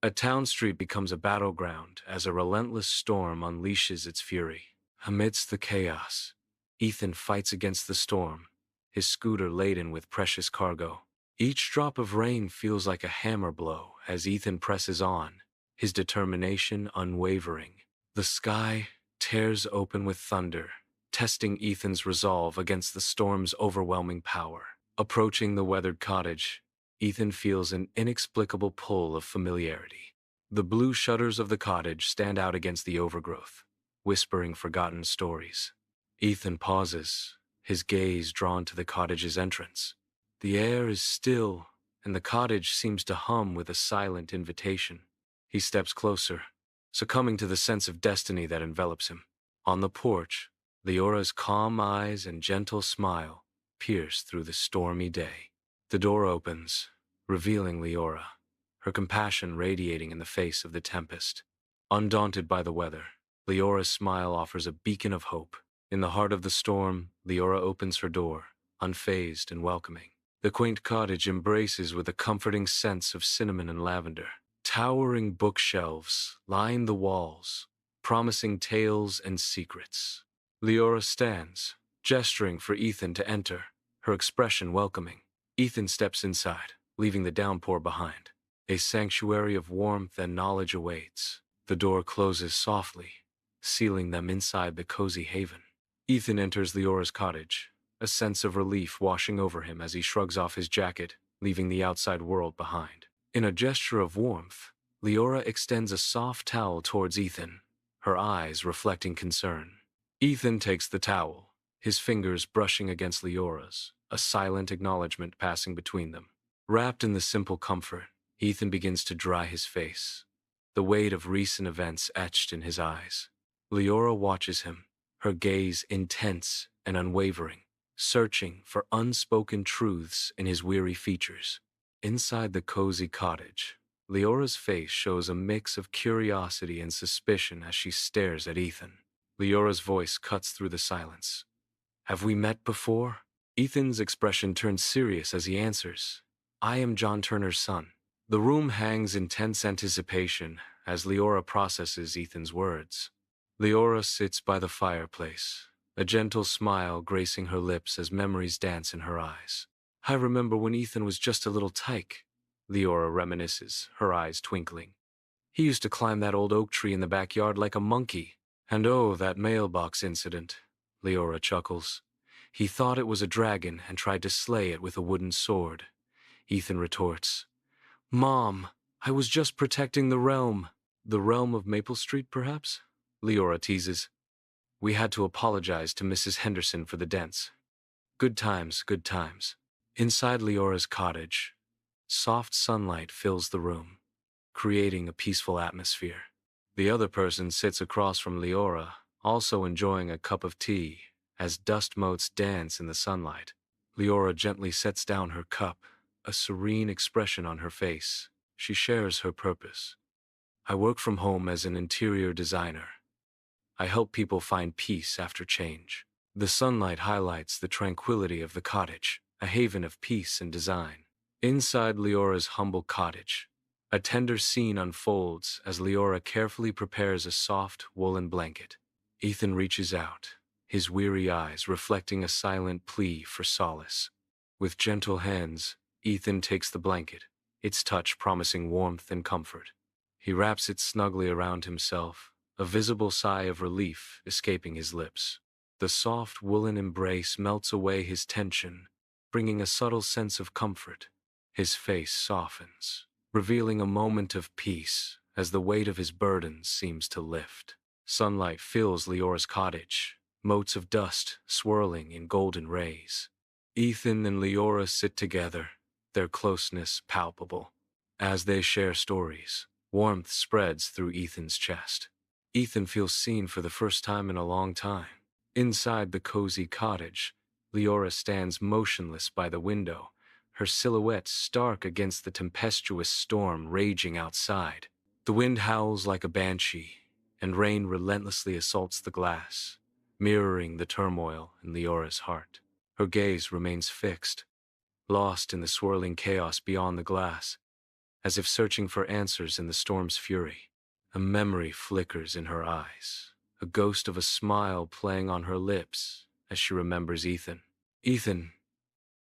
A town street becomes a battleground as a relentless storm unleashes its fury. Amidst the chaos, Ethan fights against the storm, his scooter laden with precious cargo. Each drop of rain feels like a hammer blow as Ethan presses on, his determination unwavering. The sky tears open with thunder, testing Ethan's resolve against the storm's overwhelming power. Approaching the weathered cottage, Ethan feels an inexplicable pull of familiarity. The blue shutters of the cottage stand out against the overgrowth, whispering forgotten stories. Ethan pauses, his gaze drawn to the cottage's entrance. The air is still, and the cottage seems to hum with a silent invitation. He steps closer, succumbing to the sense of destiny that envelops him. On the porch, Leora's calm eyes and gentle smile pierce through the stormy day. The door opens, revealing Leora, her compassion radiating in the face of the tempest. Undaunted by the weather, Leora's smile offers a beacon of hope. In the heart of the storm, Leora opens her door, unfazed and welcoming. The quaint cottage embraces with a comforting sense of cinnamon and lavender. Towering bookshelves line the walls, promising tales and secrets. Leora stands, gesturing for Ethan to enter, her expression welcoming. Ethan steps inside, leaving the downpour behind. A sanctuary of warmth and knowledge awaits. The door closes softly, sealing them inside the cozy haven. Ethan enters Leora's cottage, a sense of relief washing over him as he shrugs off his jacket, leaving the outside world behind. In a gesture of warmth, Leora extends a soft towel towards Ethan, her eyes reflecting concern. Ethan takes the towel, his fingers brushing against Leora's, a silent acknowledgement passing between them. Wrapped in the simple comfort, Ethan begins to dry his face, the weight of recent events etched in his eyes. Leora watches him, her gaze intense and unwavering, searching for unspoken truths in his weary features. Inside the cozy cottage, Leora's face shows a mix of curiosity and suspicion as she stares at Ethan. Leora's voice cuts through the silence. "Have we met before?" Ethan's expression turns serious as he answers, "I am John Turner's son." The room hangs in tense anticipation as Leora processes Ethan's words. Leora sits by the fireplace, a gentle smile gracing her lips as memories dance in her eyes. "I remember when Ethan was just a little tyke," Leora reminisces, her eyes twinkling. "He used to climb that old oak tree in the backyard like a monkey. And oh, that mailbox incident," Leora chuckles. "He thought it was a dragon and tried to slay it with a wooden sword." Ethan retorts, "Mom, I was just protecting the realm." "The realm of Maple Street, perhaps?" Leora teases. "We had to apologize to Mrs. Henderson for the dents." Good times, good times. Inside Leora's cottage, soft sunlight fills the room, creating a peaceful atmosphere. The other person sits across from Leora, also enjoying a cup of tea, as dust motes dance in the sunlight. Leora gently sets down her cup, a serene expression on her face. She shares her purpose. "I work from home as an interior designer. I help people find peace after change." The sunlight highlights the tranquility of the cottage, a haven of peace and design. Inside Leora's humble cottage, a tender scene unfolds as Leora carefully prepares a soft woolen blanket. Ethan reaches out, his weary eyes reflecting a silent plea for solace. With gentle hands, Ethan takes the blanket, its touch promising warmth and comfort. He wraps it snugly around himself, a visible sigh of relief escaping his lips. The soft woolen embrace melts away his tension, bringing a subtle sense of comfort. His face softens, revealing a moment of peace as the weight of his burdens seems to lift. Sunlight fills Leora's cottage, motes of dust swirling in golden rays. Ethan and Leora sit together, their closeness palpable. As they share stories, warmth spreads through Ethan's chest. Ethan feels seen for the first time in a long time. Inside the cozy cottage, Leora stands motionless by the window, her silhouette stark against the tempestuous storm raging outside. The wind howls like a banshee, and rain relentlessly assaults the glass, mirroring the turmoil in Leora's heart. Her gaze remains fixed, lost in the swirling chaos beyond the glass. as if searching for answers in the storm's fury. A memory flickers in her eyes, a ghost of a smile playing on her lips as she remembers Ethan. Ethan,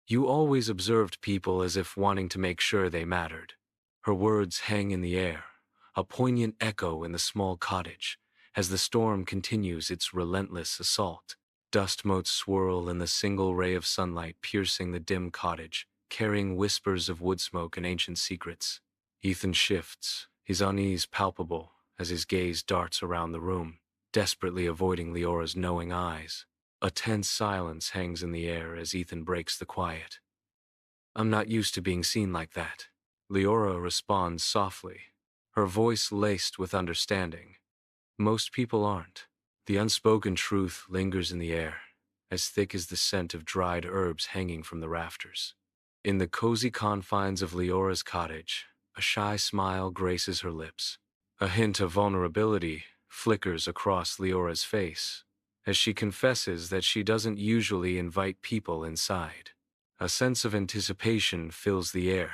you always observed people as if wanting to make sure they mattered. Her words hang in the air, a poignant echo in the small cottage, as the storm continues its relentless assault. Dust motes swirl in the single ray of sunlight piercing the dim cottage, carrying whispers of wood smoke and ancient secrets. Ethan shifts, his unease palpable as his gaze darts around the room, desperately avoiding Leora's knowing eyes. A tense silence hangs in the air as Ethan breaks the quiet. I'm not used to being seen like that. Leora responds softly, her voice laced with understanding. Most people aren't. The unspoken truth lingers in the air, as thick as the scent of dried herbs hanging from the rafters. In the cozy confines of Leora's cottage, a shy smile graces her lips. A hint of vulnerability flickers across Leora's face, as she confesses that she doesn't usually invite people inside. A sense of anticipation fills the air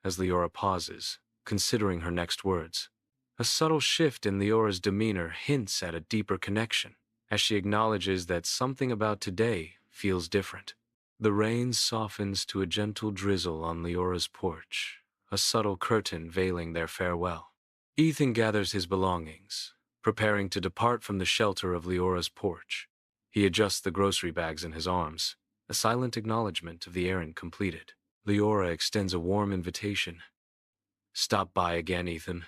as Leora pauses, considering her next words. A subtle shift in Leora's demeanor hints at a deeper connection, as she acknowledges that something about today feels different. The rain softens to a gentle drizzle on Leora's porch, a subtle curtain veiling their farewell. Ethan gathers his belongings, preparing to depart from the shelter of Leora's porch. He adjusts the grocery bags in his arms, a silent acknowledgement of the errand completed. Leora extends a warm invitation. Stop by again, Ethan.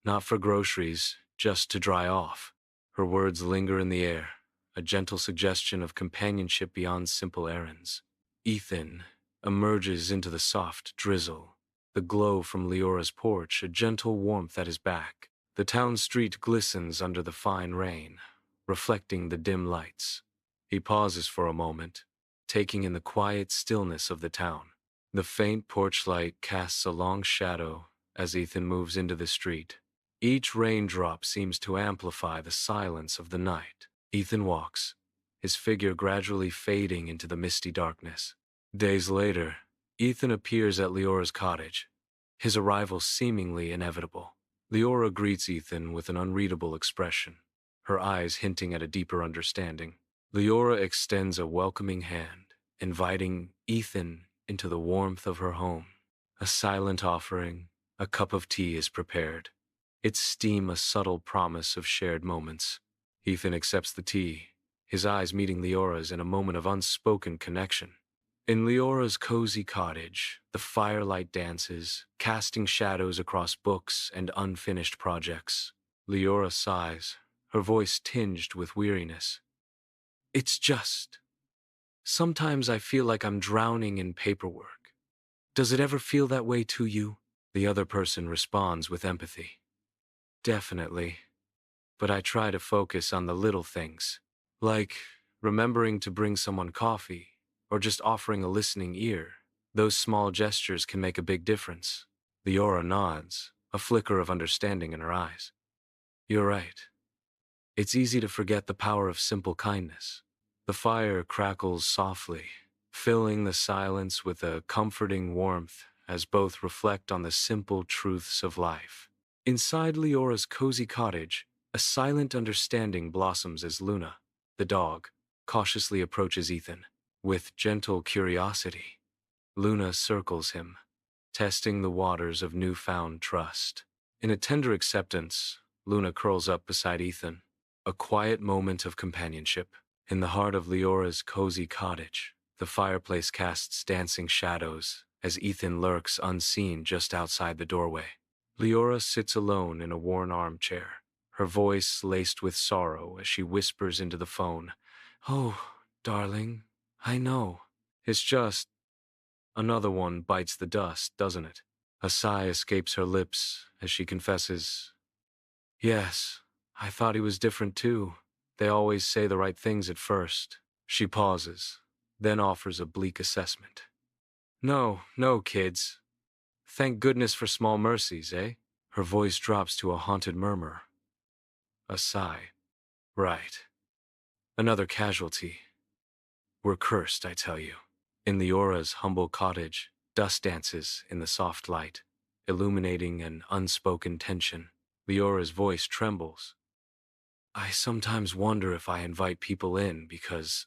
Not for groceries, just to dry off. Her words linger in the air, a gentle suggestion of companionship beyond simple errands. Ethan emerges into the soft drizzle, the glow from Leora's porch, a gentle warmth at his back. The town street glistens under the fine rain, reflecting the dim lights. He pauses for a moment, taking in the quiet stillness of the town. The faint porch light casts a long shadow as Ethan moves into the street. Each raindrop seems to amplify the silence of the night. Ethan walks, his figure gradually fading into the misty darkness. Days later, Ethan appears at Leora's cottage, his arrival seemingly inevitable. Leora greets Ethan with an unreadable expression, her eyes hinting at a deeper understanding. Leora extends a welcoming hand, inviting Ethan into the warmth of her home. A silent offering, a cup of tea is prepared, its steam a subtle promise of shared moments. Ethan accepts the tea, his eyes meeting Leora's in a moment of unspoken connection. In Leora's cozy cottage, the firelight dances, casting shadows across books and unfinished projects. Leora sighs, her voice tinged with weariness. It's just. Sometimes I feel like I'm drowning in paperwork. Does it ever feel that way to you? The other person responds with empathy. Definitely. But I try to focus on the little things, like remembering to bring someone coffee, or just offering a listening ear. Those small gestures can make a big difference. Leora nods, a flicker of understanding in her eyes. You're right. It's easy to forget the power of simple kindness. The fire crackles softly, filling the silence with a comforting warmth as both reflect on the simple truths of life. Inside Leora's cozy cottage, a silent understanding blossoms as Luna, the dog, cautiously approaches Ethan. With gentle curiosity, Luna circles him, testing the waters of newfound trust. In a tender acceptance, Luna curls up beside Ethan, a quiet moment of companionship. In the heart of Leora's cozy cottage, the fireplace casts dancing shadows as Ethan lurks unseen just outside the doorway. Leora sits alone in a worn armchair, her voice laced with sorrow as she whispers into the phone, "Oh, darling, I know. It's just." Another one bites the dust, doesn't it? A sigh escapes her lips as she confesses, "Yes, I thought he was different too. They always say the right things at first." She pauses, then offers a bleak assessment. "No, no, kids. Thank goodness for small mercies, eh?" Her voice drops to a haunted murmur. A sigh. Right. Another casualty. We're cursed, I tell you. In Leora's humble cottage, dust dances in the soft light, illuminating an unspoken tension. Leora's voice trembles. I sometimes wonder if I invite people in because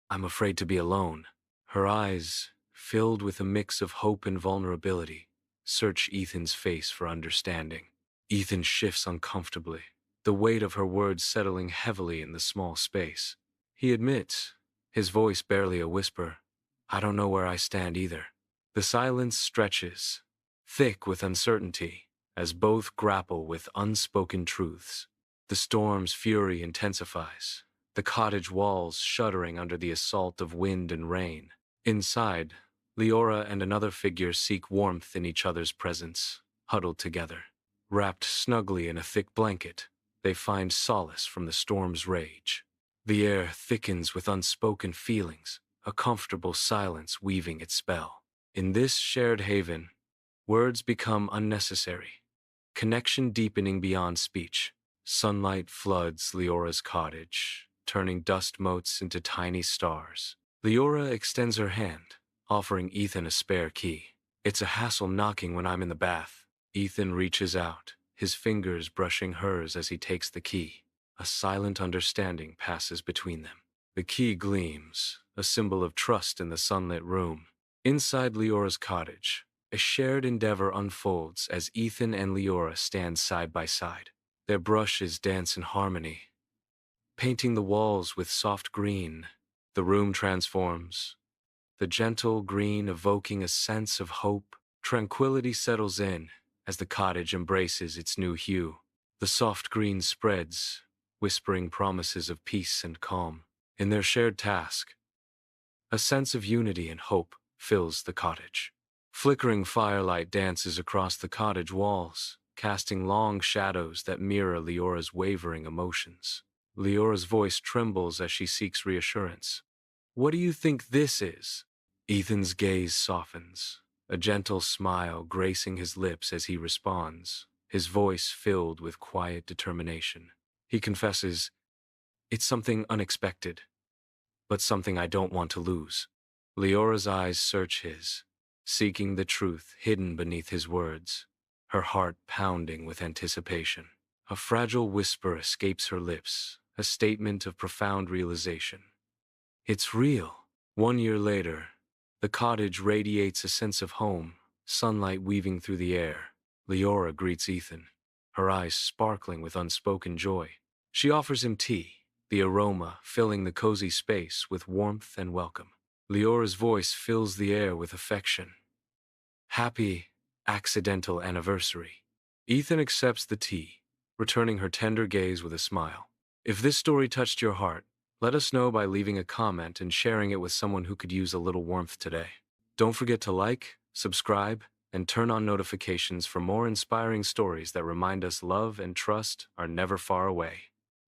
I'm afraid to be alone. Her eyes, filled with a mix of hope and vulnerability, search Ethan's face for understanding. Ethan shifts uncomfortably, the weight of her words settling heavily in the small space. He admits, his voice barely a whisper, I don't know where I stand either. The silence stretches, thick with uncertainty, as both grapple with unspoken truths. The storm's fury intensifies, the cottage walls shuddering under the assault of wind and rain. Inside, Leora and another figure seek warmth in each other's presence, huddled together. Wrapped snugly in a thick blanket, they find solace from the storm's rage. The air thickens with unspoken feelings, a comfortable silence weaving its spell. In this shared haven, words become unnecessary, connection deepening beyond speech. Sunlight floods Leora's cottage, turning dust motes into tiny stars. Leora extends her hand, offering Ethan a spare key. It's a hassle knocking when I'm in the bath. Ethan reaches out, his fingers brushing hers as he takes the key. A silent understanding passes between them. The key gleams, a symbol of trust in the sunlit room. Inside Leora's cottage, a shared endeavor unfolds as Ethan and Leora stand side by side. Their brushes dance in harmony, painting the walls with soft green. The room transforms, the gentle green evoking a sense of hope. Tranquility settles in as the cottage embraces its new hue. The soft green spreads, whispering promises of peace and calm. In their shared task, a sense of unity and hope fills the cottage. Flickering firelight dances across the cottage walls, casting long shadows that mirror Leora's wavering emotions. Leora's voice trembles as she seeks reassurance. What do you think this is? Ethan's gaze softens, a gentle smile gracing his lips as he responds, his voice filled with quiet determination. He confesses, it's something unexpected, but something I don't want to lose. Leora's eyes search his, seeking the truth hidden beneath his words, her heart pounding with anticipation. A fragile whisper escapes her lips, a statement of profound realization. It's real. 1 year later, the cottage radiates a sense of home, sunlight weaving through the air. Leora greets Ethan, her eyes sparkling with unspoken joy. She offers him tea, the aroma filling the cozy space with warmth and welcome. Leora's voice fills the air with affection. Happy, accidental anniversary. Ethan accepts the tea, returning her tender gaze with a smile. If this story touched your heart, let us know by leaving a comment and sharing it with someone who could use a little warmth today. Don't forget to like, subscribe, and turn on notifications for more inspiring stories that remind us love and trust are never far away.